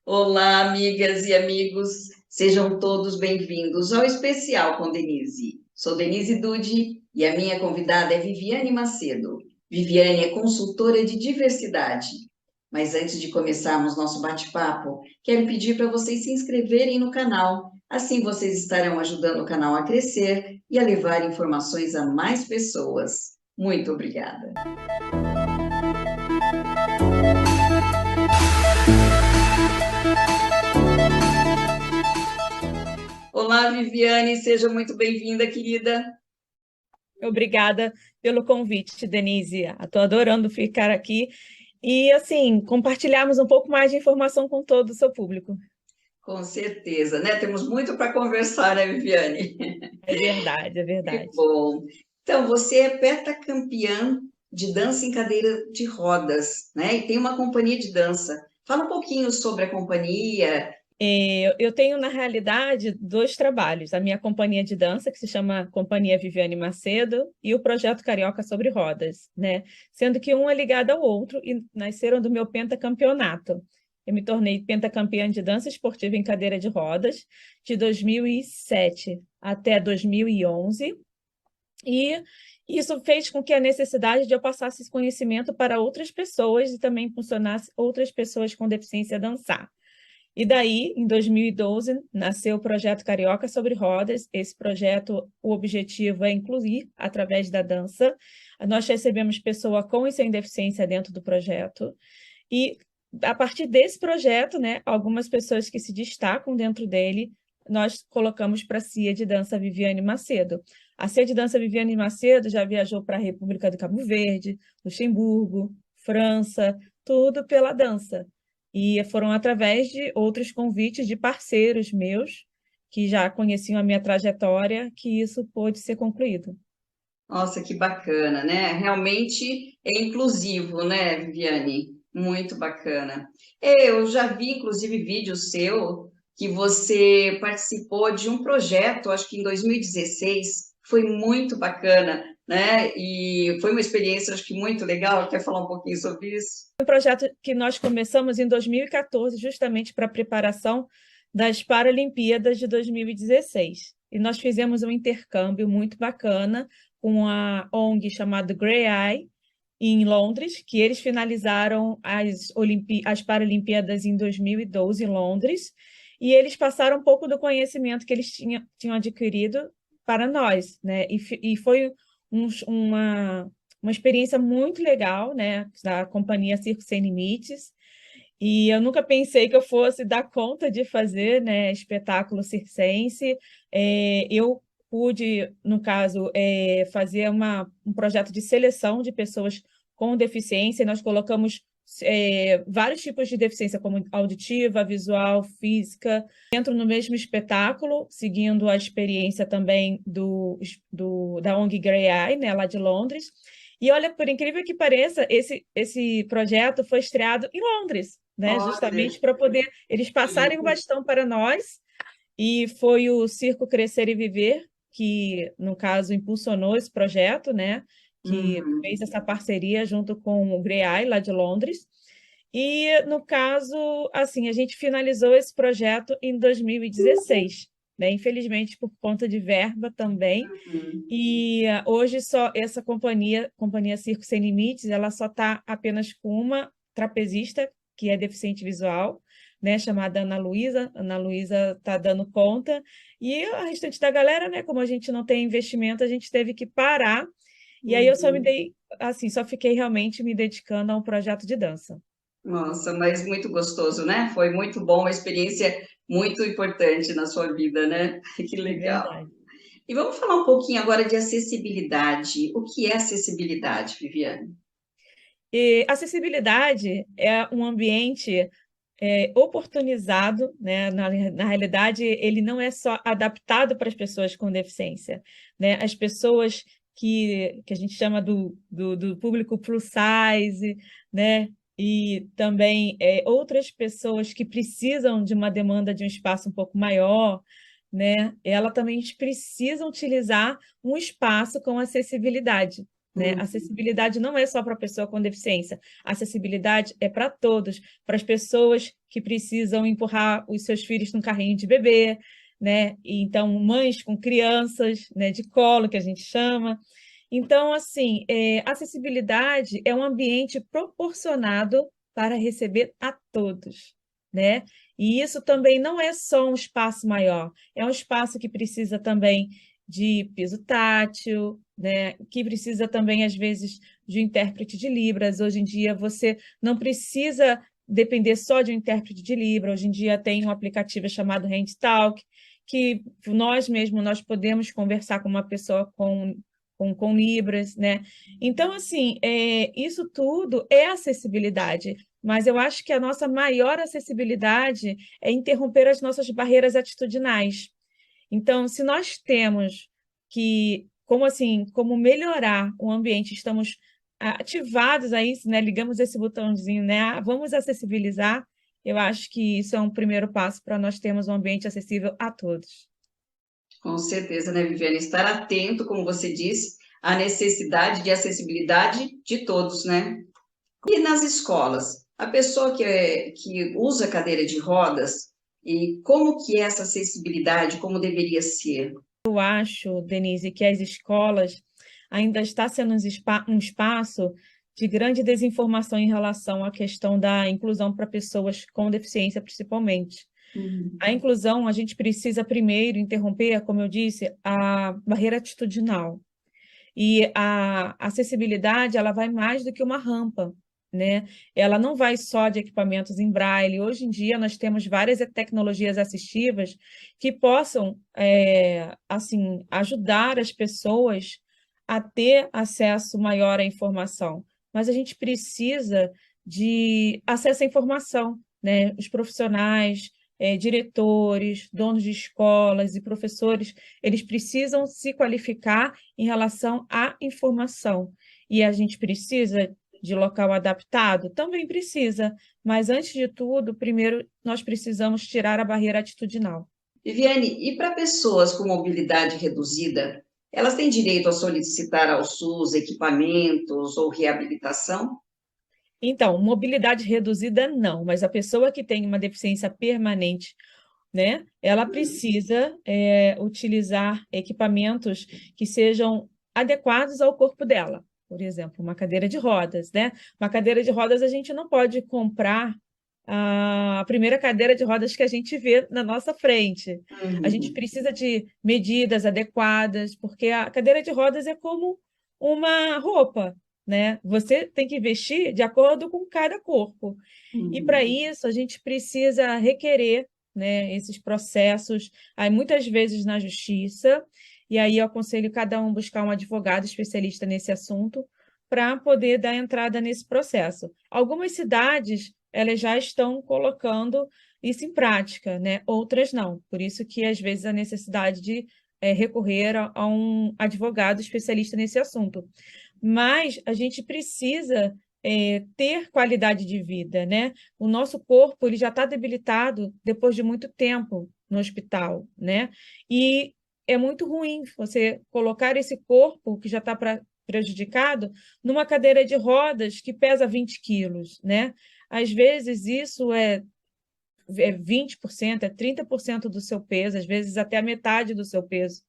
Olá, amigas e amigos, sejam todos bem-vindos ao Especial com Denise. Sou Denise Dude e a minha convidada é Viviane Macedo. Viviane é consultora de diversidade. Mas antes de começarmos nosso bate-papo, quero pedir para vocês se inscreverem no canal. Assim vocês estarão ajudando o canal a crescer e a levar informações a mais pessoas. Muito obrigada. Olá, Viviane, seja muito bem-vinda, querida. Obrigada pelo convite, Denise. Estou adorando ficar aqui e, assim, compartilharmos um pouco mais de informação com todo o seu público. Com certeza, né? Temos muito para conversar, né, Viviane? É verdade, é Que verdade. bom. Então, você é pentacampeã de dança em cadeira de rodas, né? E tem uma companhia de dança. Fala um pouquinho sobre a companhia. Eu tenho, na realidade, dois trabalhos. A minha companhia de dança, que se chama Companhia Viviane Macedo, e o Projeto Carioca sobre Rodas, né? Sendo que um é ligado ao outro e nasceram do meu pentacampeonato. Eu me tornei pentacampeã de dança esportiva em cadeira de rodas de 2007 até 2011. E isso fez com que a necessidade de eu passasse esse conhecimento para outras pessoas e também impulsionasse outras pessoas com deficiência a dançar. E daí, em 2012, nasceu o projeto Carioca sobre Rodas. Esse projeto, o objetivo é incluir, através da dança. Nós recebemos pessoa com e sem deficiência dentro do projeto. E, a partir desse projeto, né, algumas pessoas que se destacam dentro dele, nós colocamos para a CIA de Dança Viviane Macedo. A CIA de Dança Viviane Macedo já viajou para a República do Cabo Verde, Luxemburgo, França, tudo pela dança. E foram através de outros convites de parceiros meus, que já conheciam a minha trajetória, que isso pôde ser concluído. Nossa, que bacana, né? Realmente é inclusivo, né, Viviane? Muito bacana. Eu já vi, inclusive, vídeo seu que você participou de um projeto, acho que em 2016, foi muito bacana, né? E foi uma experiência, acho que muito legal. Quer falar um pouquinho sobre isso? Um projeto que nós começamos em 2014, justamente para a preparação das Paralimpíadas de 2016. E nós fizemos um intercâmbio muito bacana com a ONG chamada Grey Eye, em Londres, que eles finalizaram as Paralimpíadas em 2012 em Londres, e eles passaram um pouco do conhecimento que eles tinham adquirido para nós, né? E foi uma experiência muito legal, né? Da companhia Circo Sem Limites, e eu nunca pensei que eu fosse dar conta de fazer, né, espetáculo circense. Eu pude, no caso, fazer um projeto de seleção de pessoas com deficiência, e nós colocamos vários tipos de deficiência, como auditiva, visual, física, dentro no mesmo espetáculo, seguindo a experiência também da ONG Grey Eye, né, lá de Londres. E olha, por incrível que pareça, esse projeto foi estreado em Londres, né? Olha, Justamente para poder eles passarem o bastão para nós. E foi o Circo Crescer e Viver que, no caso, impulsionou esse projeto, né? Que uhum. fez essa parceria junto com o GREAI, lá de Londres. E, no caso, assim, a gente finalizou esse projeto em 2016, né? Infelizmente, por conta de verba também. Uhum. E hoje só essa Companhia Circo Sem Limites, ela só está apenas com uma trapezista, que é deficiente visual, né, chamada Ana Luísa. Ana Luísa está dando conta. E a restante da galera, né, como a gente não tem investimento, a gente teve que parar. E aí eu só me Uhum. dei, assim, só fiquei realmente me dedicando a um projeto de dança. Nossa, mas muito gostoso, né? Foi muito bom, uma experiência muito importante na sua vida, né? Que É legal. verdade. E vamos falar um pouquinho agora de acessibilidade. O que é acessibilidade, Viviane? E acessibilidade é um ambiente oportunizado, né? Na realidade, ele não é só adaptado para as pessoas com deficiência, né? As pessoas que a gente chama do público plus size, né? E também outras pessoas que precisam de uma demanda de um espaço um pouco maior, né? Ela também precisa utilizar um espaço com acessibilidade. né? Acessibilidade não é só para a pessoa com deficiência, acessibilidade é para todos, para as pessoas que precisam empurrar os seus filhos num carrinho de bebê, né? E então, mães com crianças, né, de colo, que a gente chama. Então, assim, acessibilidade é um ambiente proporcionado para receber a todos, né? E isso também não é só um espaço maior, é um espaço que precisa também de piso tátil, né? Que precisa também, às vezes, de um intérprete de Libras. Hoje em dia, você não precisa depender só de um intérprete de Libra. Hoje em dia tem um aplicativo chamado HandTalk, que nós podemos conversar com uma pessoa com Libras, né? Então, assim, isso tudo é acessibilidade, mas eu acho que a nossa maior acessibilidade é interromper as nossas barreiras atitudinais. Então, se nós temos como melhorar o ambiente, estamos ativados a isso, né? Ligamos esse botãozinho, né? Vamos acessibilizar. Eu acho que isso é um primeiro passo para nós termos um ambiente acessível a todos. Com certeza, né, Viviane? Estar atento, como você disse, à necessidade de acessibilidade de todos, né? E nas escolas, a pessoa que usa cadeira de rodas, e como que é essa acessibilidade, como deveria ser? Eu acho, Denise, que as escolas ainda está sendo um espaço de grande desinformação em relação à questão da inclusão para pessoas com deficiência, principalmente. A inclusão, a gente precisa primeiro interromper, como eu disse, a barreira atitudinal. E a acessibilidade, ela vai mais do que uma rampa, né? Ela não vai só de equipamentos em braille. Hoje em dia, nós temos várias tecnologias assistivas que possam, assim, ajudar as pessoas a ter acesso maior à informação. Mas a gente precisa de acesso à informação, né? Os profissionais, diretores, donos de escolas e professores, eles precisam se qualificar em relação à informação. E a gente precisa de local adaptado? Também precisa, mas antes de tudo, primeiro nós precisamos tirar a barreira atitudinal. Viviane, e para pessoas com mobilidade reduzida, elas têm direito a solicitar ao SUS equipamentos ou reabilitação? Então, mobilidade reduzida não, mas a pessoa que tem uma deficiência permanente, né, ela precisa utilizar equipamentos que sejam adequados ao corpo dela. Por exemplo, uma cadeira de rodas, né? Uma cadeira de rodas a gente não pode comprar a primeira cadeira de rodas que a gente vê na nossa frente. A gente precisa de medidas adequadas, porque a cadeira de rodas é como uma roupa, né? Você tem que vestir de acordo com cada corpo. E para isso a gente precisa requerer, né, esses processos, aí muitas vezes na justiça, e aí eu aconselho cada um buscar um advogado especialista nesse assunto para poder dar entrada nesse processo. Algumas cidades, elas já estão colocando isso em prática, né? Outras não. Por isso que, às vezes, a necessidade de recorrer a um advogado especialista nesse assunto. Mas a gente precisa ter qualidade de vida, né? O nosso corpo ele já está debilitado depois de muito tempo no hospital, né? E é muito ruim você colocar esse corpo que já está prejudicado numa cadeira de rodas que pesa 20 quilos, né? Às vezes isso é 20%, é 30% do seu peso, às vezes até a metade do seu peso.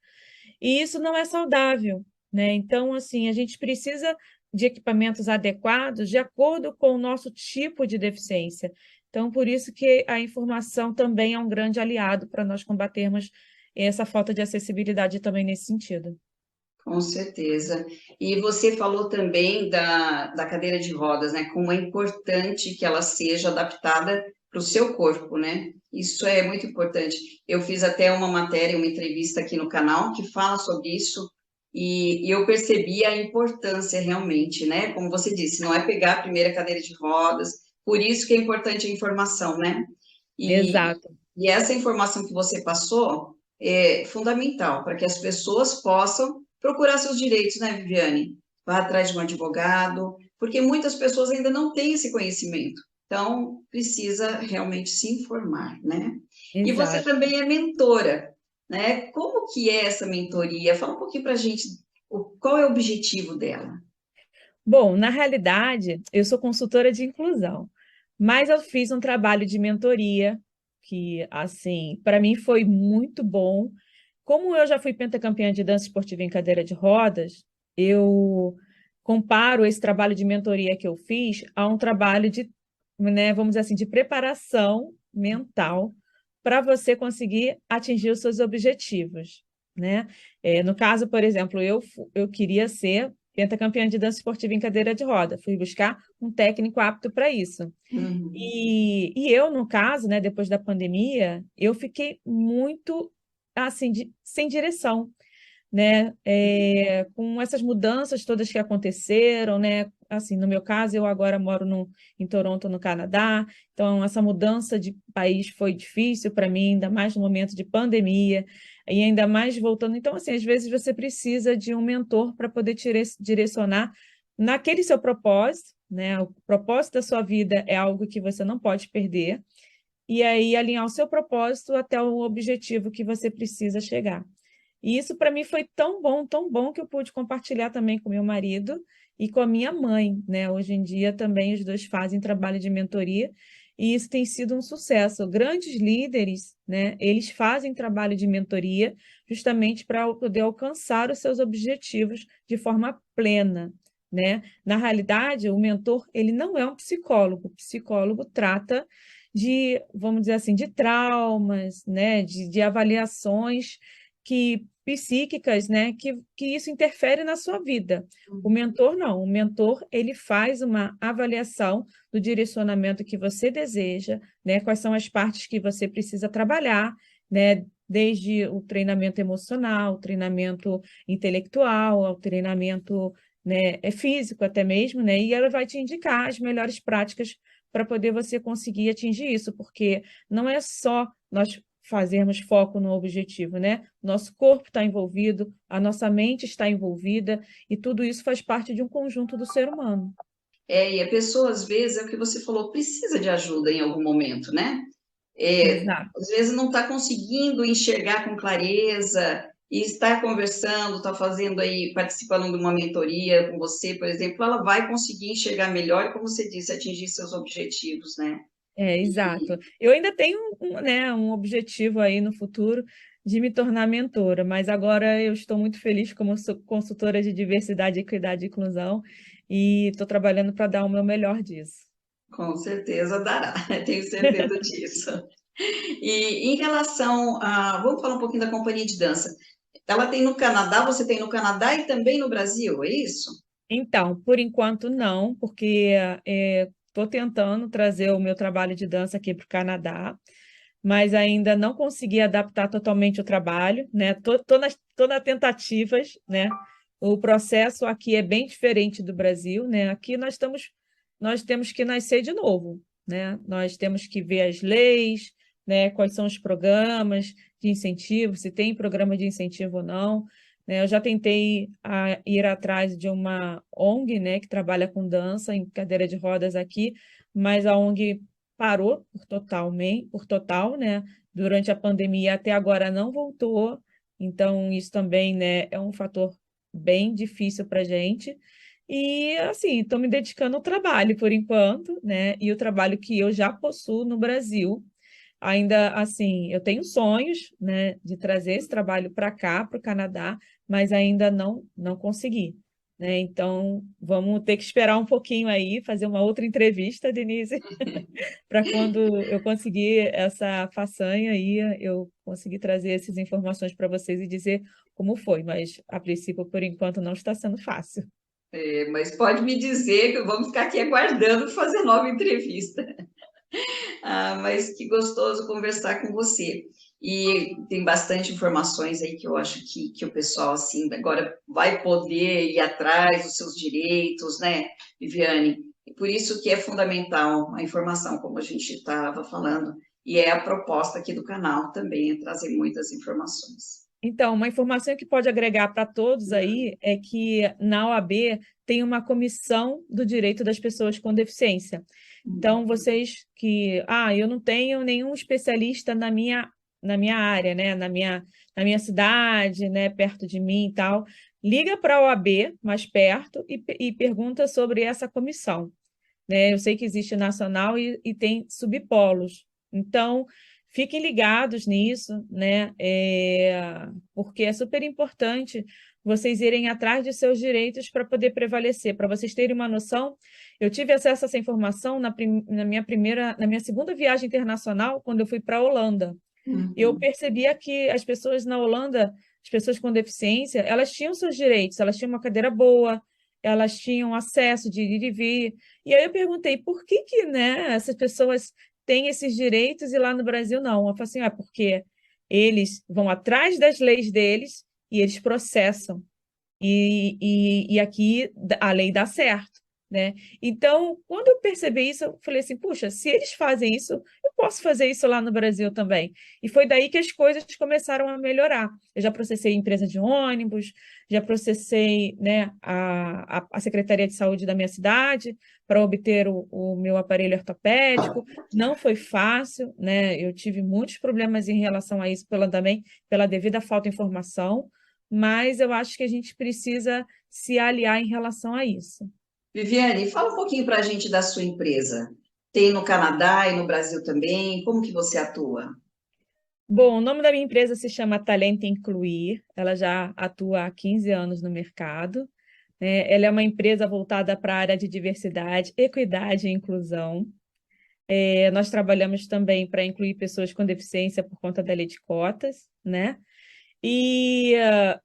E isso não é saudável, né? Então, assim, a gente precisa de equipamentos adequados de acordo com o nosso tipo de deficiência. Então, por isso que a informação também é um grande aliado para nós combatermos essa falta de acessibilidade também nesse sentido. Com certeza. E você falou também da cadeira de rodas, né? Como é importante que ela seja adaptada para o seu corpo, né? Isso é muito importante. Eu fiz até uma matéria, uma entrevista aqui no canal que fala sobre isso e eu percebi a importância realmente, né? Como você disse, não é pegar a primeira cadeira de rodas, por isso que é importante a informação, né? E, Exato. e essa informação que você passou é fundamental para que as pessoas possam procurar seus direitos, né, Viviane? Vá atrás de um advogado, porque muitas pessoas ainda não têm esse conhecimento. Então, precisa realmente se informar, né? E você Exato. também é mentora, né? Como que é essa mentoria? Fala um pouquinho para a gente qual é o objetivo dela. Bom, na realidade, eu sou consultora de inclusão, mas eu fiz um trabalho de mentoria que, assim, para mim foi muito bom. Como eu já fui pentacampeã de dança esportiva em cadeira de rodas, eu comparo esse trabalho de mentoria que eu fiz a um trabalho de, né, vamos dizer assim, de preparação mental para você conseguir atingir os seus objetivos, né? No caso, por exemplo, eu queria ser pentacampeã de dança esportiva em cadeira de roda. Fui buscar um técnico apto para isso. Uhum. E eu, no caso, né, depois da pandemia, eu fiquei muito assim, sem direção, né? Com essas mudanças todas que aconteceram, né? Assim, no meu caso, eu agora moro em Toronto, no Canadá, então essa mudança de país foi difícil para mim, ainda mais no momento de pandemia, e ainda mais voltando. Então, assim, às vezes você precisa de um mentor para poder te direcionar naquele seu propósito, né? O propósito da sua vida é algo que você não pode perder, e aí alinhar o seu propósito até o objetivo que você precisa chegar. E isso para mim foi tão bom que eu pude compartilhar também com meu marido e com a minha mãe, né? Hoje em dia também os dois fazem trabalho de mentoria e isso tem sido um sucesso. Grandes líderes, né? Eles fazem trabalho de mentoria justamente para poder alcançar os seus objetivos de forma plena, né? Na realidade, o mentor, ele não é um psicólogo. O psicólogo trata de, vamos dizer assim, de traumas, né? De avaliações que psíquicas, né, que isso interfere na sua vida. O mentor não, o mentor ele faz uma avaliação do direcionamento que você deseja, né, quais são as partes que você precisa trabalhar, né, desde o treinamento emocional, o treinamento intelectual, ao treinamento, né, físico até mesmo, né, e ela vai te indicar as melhores práticas para poder você conseguir atingir isso, porque não é só nós fazermos foco no objetivo, né? Nosso corpo está envolvido, a nossa mente está envolvida, e tudo isso faz parte de um conjunto do ser humano. E a pessoa, às vezes, é o que você falou, precisa de ajuda em algum momento, né? Exato. Às vezes não está conseguindo enxergar com clareza e está conversando, está fazendo aí, participando de uma mentoria com você, por exemplo, ela vai conseguir enxergar melhor e, como você disse, atingir seus objetivos, né? Exato. Eu ainda tenho né, um objetivo aí no futuro de me tornar mentora, mas agora eu estou muito feliz como consultora de diversidade, equidade e inclusão e estou trabalhando para dar o meu melhor disso. Com certeza dará, tenho certeza disso. E em relação a, vamos falar um pouquinho da companhia de dança. Ela tem no Canadá, você tem no Canadá e também no Brasil, é isso? Então, por enquanto não, porque estou tentando trazer o meu trabalho de dança aqui para o Canadá, mas ainda não consegui adaptar totalmente o trabalho, né? Tô nas tentativas, né? O processo aqui é bem diferente do Brasil, né? Aqui nós temos que nascer de novo, né? Nós temos que ver as leis, né? Quais são os programas de incentivo, se tem programa de incentivo ou não, né? Eu já tentei ir atrás de uma ONG, né? Que trabalha com dança em cadeira de rodas aqui, mas a ONG parou por total, né? Durante a pandemia até agora não voltou, então isso também, né, é um fator bem difícil para a gente. E assim, estou me dedicando ao trabalho por enquanto, né? E o trabalho que eu já possuo no Brasil. Ainda assim, eu tenho sonhos, né, de trazer esse trabalho para cá, para o Canadá, mas ainda não consegui, né? Então, vamos ter que esperar um pouquinho aí, fazer uma outra entrevista, Denise, para quando eu conseguir essa façanha aí, eu conseguir trazer essas informações para vocês e dizer como foi, mas a princípio, por enquanto, não está sendo fácil. Mas pode me dizer que vamos ficar aqui aguardando fazer nova entrevista. Ah, mas que gostoso conversar com você. E tem bastante informações aí que eu acho que o pessoal, assim, agora vai poder ir atrás dos seus direitos, né, Viviane? E por isso que é fundamental a informação, como a gente estava falando, e é a proposta aqui do canal também, é trazer muitas informações. Então, uma informação que pode agregar para todos aí é que na OAB tem uma comissão do direito das pessoas com deficiência. Então, vocês que, eu não tenho nenhum especialista na minha na minha área, né? Na minha cidade, né? Perto de mim e tal. Liga para a OAB mais perto e pergunta sobre essa comissão, né? Eu sei que existe nacional e tem subpolos. Então, fiquem ligados nisso, né? Porque é super importante vocês irem atrás de seus direitos para poder prevalecer. Para vocês terem uma noção, eu tive acesso a essa informação na minha segunda viagem internacional, quando eu fui para a Holanda. Eu Uhum. percebia que as pessoas na Holanda, as pessoas com deficiência, elas tinham seus direitos, elas tinham uma cadeira boa, elas tinham acesso de ir e vir. E aí eu perguntei, por que que, né, essas pessoas têm esses direitos e lá no Brasil não? Eu falei assim, porque eles vão atrás das leis deles e eles processam. E aqui a lei dá certo, né? Então, quando eu percebi isso, eu falei assim, puxa, se eles fazem isso, eu posso fazer isso lá no Brasil também. E foi daí que as coisas começaram a melhorar. Eu já processei empresa de ônibus, já processei, né, a Secretaria de Saúde da minha cidade para obter o meu aparelho ortopédico. Não foi fácil, né? Eu tive muitos problemas em relação a isso também pela devida falta de informação, mas eu acho que a gente precisa se aliar em relação a isso. Viviane, fala um pouquinho para a gente da sua empresa. Tem no Canadá e no Brasil também? Como que você atua? Bom, o nome da minha empresa se chama Talento Incluir, ela já atua há 15 anos no mercado, né? Ela é uma empresa voltada para a área de diversidade, equidade e inclusão. Nós trabalhamos também para incluir pessoas com deficiência por conta da lei de cotas, né? E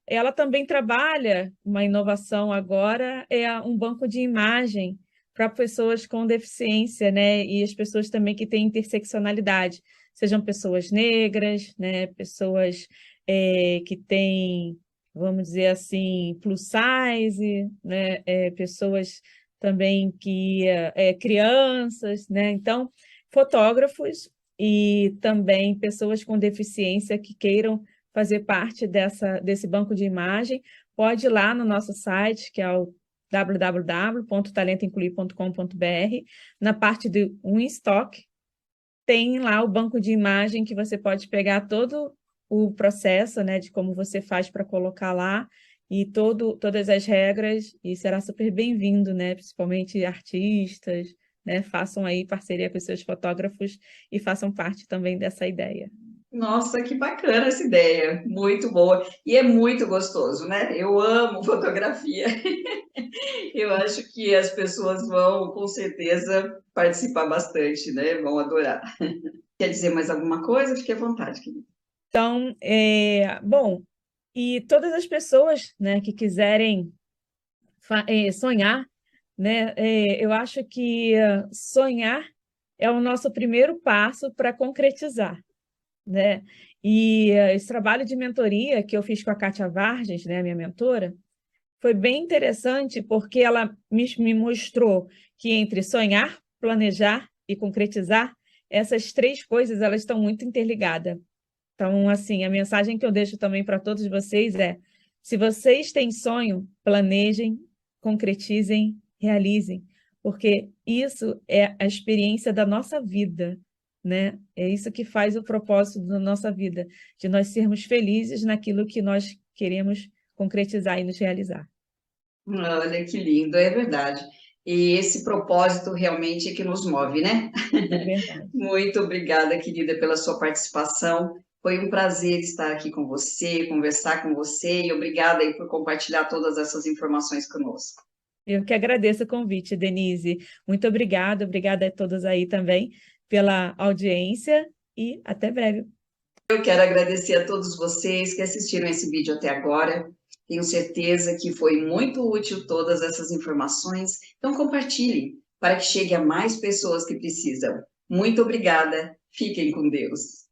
ela também trabalha, uma inovação agora, é um banco de imagem para pessoas com deficiência, né? E as pessoas também que têm interseccionalidade, sejam pessoas negras, né? Pessoas que têm, vamos dizer assim, plus size, né? Pessoas também que, crianças, né? Então, fotógrafos e também pessoas com deficiência que queiram fazer parte desse banco de imagem, pode ir lá no nosso site, que é o www.talentocluir.com.br, na parte de um estoque, tem lá o banco de imagem que você pode pegar todo o processo, né, de como você faz para colocar lá e todas as regras, e será super bem-vindo, né, principalmente artistas, né, façam aí parceria com os seus fotógrafos e façam parte também dessa ideia. Nossa, que bacana essa ideia, muito boa. E é muito gostoso, né? Eu amo fotografia. Eu acho que as pessoas vão, com certeza, participar bastante, né? Vão adorar. Quer dizer mais alguma coisa? Fique à vontade, querida. Então, bom, e todas as pessoas, né, que quiserem sonhar, né, eu acho que sonhar é o nosso primeiro passo para concretizar, né? E esse trabalho de mentoria que eu fiz com a Kátia Vargens, né, minha mentora, foi bem interessante porque ela me mostrou que entre sonhar, planejar e concretizar, essas três coisas elas estão muito interligadas. Então, assim, a mensagem que eu deixo também para todos vocês é: se vocês têm sonho, planejem, concretizem, realizem, porque isso é a experiência da nossa vida, né? É isso que faz o propósito da nossa vida, de nós sermos felizes naquilo que nós queremos concretizar e nos realizar. Olha que lindo, é verdade. E esse propósito realmente é que nos move, né? É verdade. Muito obrigada, querida, pela sua participação. Foi um prazer estar aqui com você, conversar com você, e obrigada aí por compartilhar todas essas informações conosco. Eu que agradeço o convite, Denise. Muito obrigada, obrigada a todos aí também pela audiência e até breve. Eu quero agradecer a todos vocês que assistiram esse vídeo até agora. Tenho certeza que foi muito útil todas essas informações. Então compartilhe para que chegue a mais pessoas que precisam. Muito obrigada. Fiquem com Deus.